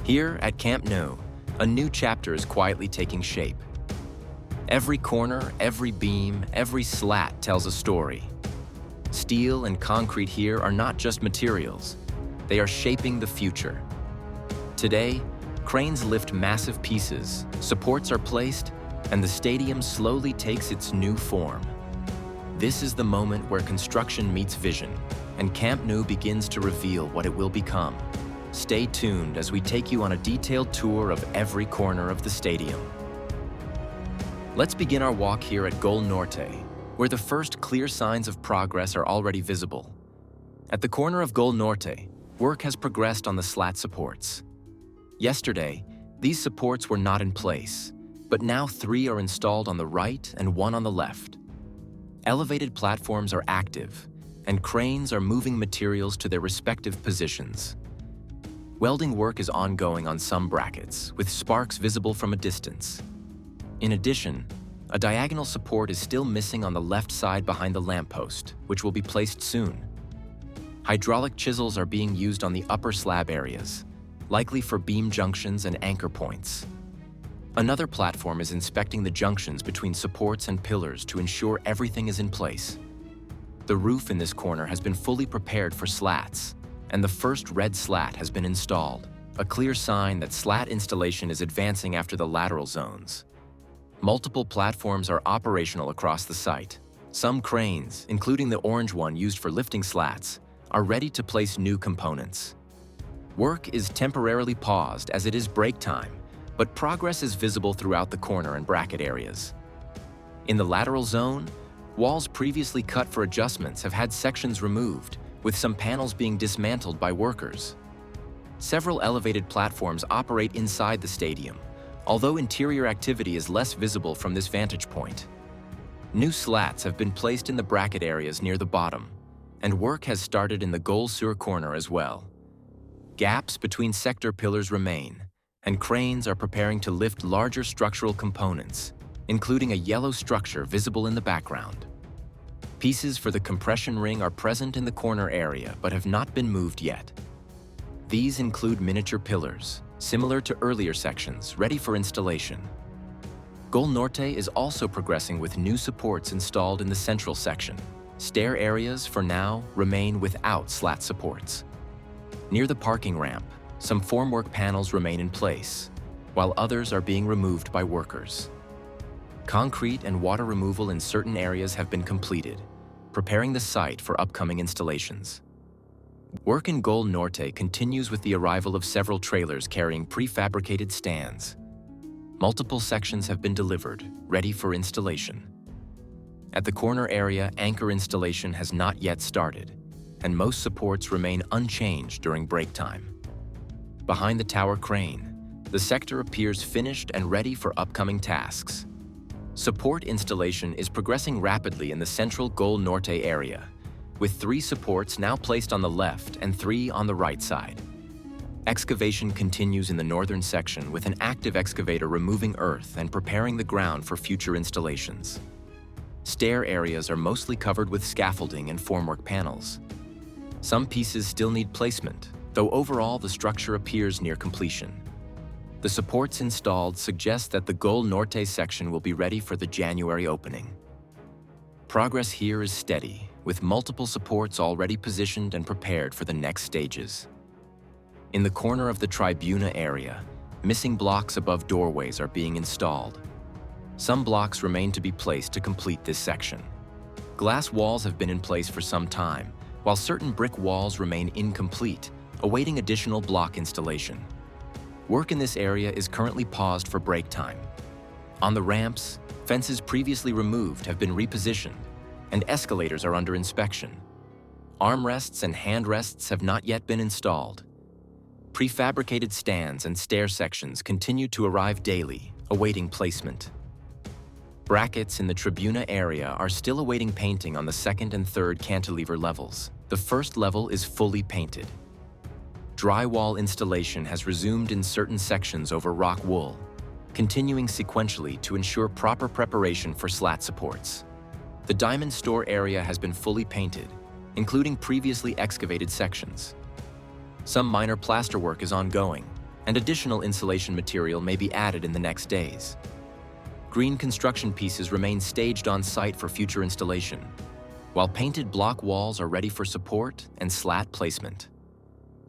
Here at Camp Nou, a new chapter is quietly taking shape. Every corner, every beam, every slat tells a story. Steel and concrete here are not just materials, they are shaping the future. Today, cranes lift massive pieces, supports are placed, and the stadium slowly takes its new form. This is the moment where construction meets vision, and Camp Nou begins to reveal what it will become. Stay tuned as we take you on a detailed tour of every corner of the stadium. Let's begin our walk here at Gol Norte, where the first clear signs of progress are already visible. At the corner of Gol Norte, work has progressed on the slat supports. Yesterday, these supports were not in place, but now 3 are installed on the right and 1 on the left. Elevated platforms are active, and cranes are moving materials to their respective positions. Welding work is ongoing on some brackets, with sparks visible from a distance. In addition, a diagonal support is still missing on the left side behind the lamppost, which will be placed soon. Hydraulic chisels are being used on the upper slab areas, likely for beam junctions and anchor points. Another platform is inspecting the junctions between supports and pillars to ensure everything is in place. The roof in this corner has been fully prepared for slats, and the first red slat has been installed, a clear sign that slat installation is advancing after the lateral zones. Multiple platforms are operational across the site. Some cranes, including the orange one used for lifting slats, are ready to place new components. Work is temporarily paused as it is break time, but progress is visible throughout the corner and bracket areas. In the lateral zone, walls previously cut for adjustments have had sections removed, with some panels being dismantled by workers. Several elevated platforms operate inside the stadium, although interior activity is less visible from this vantage point. New slats have been placed in the bracket areas near the bottom, and work has started in the Gol Sur corner as well. Gaps between sector pillars remain, and cranes are preparing to lift larger structural components, including a yellow structure visible in the background. Pieces for the compression ring are present in the corner area but have not been moved yet. These include miniature pillars, similar to earlier sections, ready for installation. Gol Norte is also progressing with new supports installed in the central section. Stair areas, for now, remain without slat supports. Near the parking ramp, some formwork panels remain in place, while others are being removed by workers. Concrete and water removal in certain areas have been completed, preparing the site for upcoming installations. Work in Gol Norte continues with the arrival of several trailers carrying prefabricated stands. Multiple sections have been delivered, ready for installation. At the corner area, anchor installation has not yet started, and most supports remain unchanged during break time. Behind the tower crane, the sector appears finished and ready for upcoming tasks. Support installation is progressing rapidly in the central Gol Norte area, with 3 supports now placed on the left and 3 on the right side. Excavation continues in the northern section with an active excavator removing earth and preparing the ground for future installations. Stair areas are mostly covered with scaffolding and formwork panels. Some pieces still need placement, though overall the structure appears near completion. The supports installed suggest that the Gol Norte section will be ready for the January opening. Progress here is steady, with multiple supports already positioned and prepared for the next stages. In the corner of the tribuna area, missing blocks above doorways are being installed. Some blocks remain to be placed to complete this section. Glass walls have been in place for some time, while certain brick walls remain incomplete, awaiting additional block installation. Work in this area is currently paused for break time. On the ramps, fences previously removed have been repositioned, and escalators are under inspection. Armrests and handrests have not yet been installed. Prefabricated stands and stair sections continue to arrive daily, awaiting placement. Brackets in the tribuna area are still awaiting painting on the 2nd and 3rd cantilever levels. The first level is fully painted. Drywall installation has resumed in certain sections over rock wool, continuing sequentially to ensure proper preparation for slat supports. The diamond store area has been fully painted, including previously excavated sections. Some minor plasterwork is ongoing, and additional insulation material may be added in the next days. Green construction pieces remain staged on site for future installation, while painted block walls are ready for support and slat placement.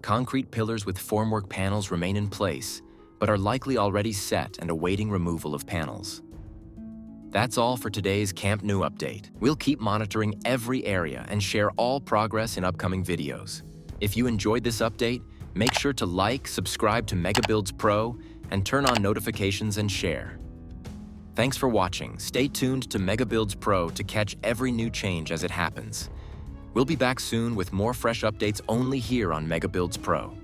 Concrete pillars with formwork panels remain in place, but are likely already set and awaiting removal of panels. That's all for today's Camp Nou update. We'll keep monitoring every area and share all progress in upcoming videos. If you enjoyed this update, make sure to like, subscribe to MegaBuilds Pro, and turn on notifications and share. Thanks for watching. Stay tuned to MegaBuilds Pro to catch every new change as it happens. We'll be back soon with more fresh updates only here on MegaBuilds Pro.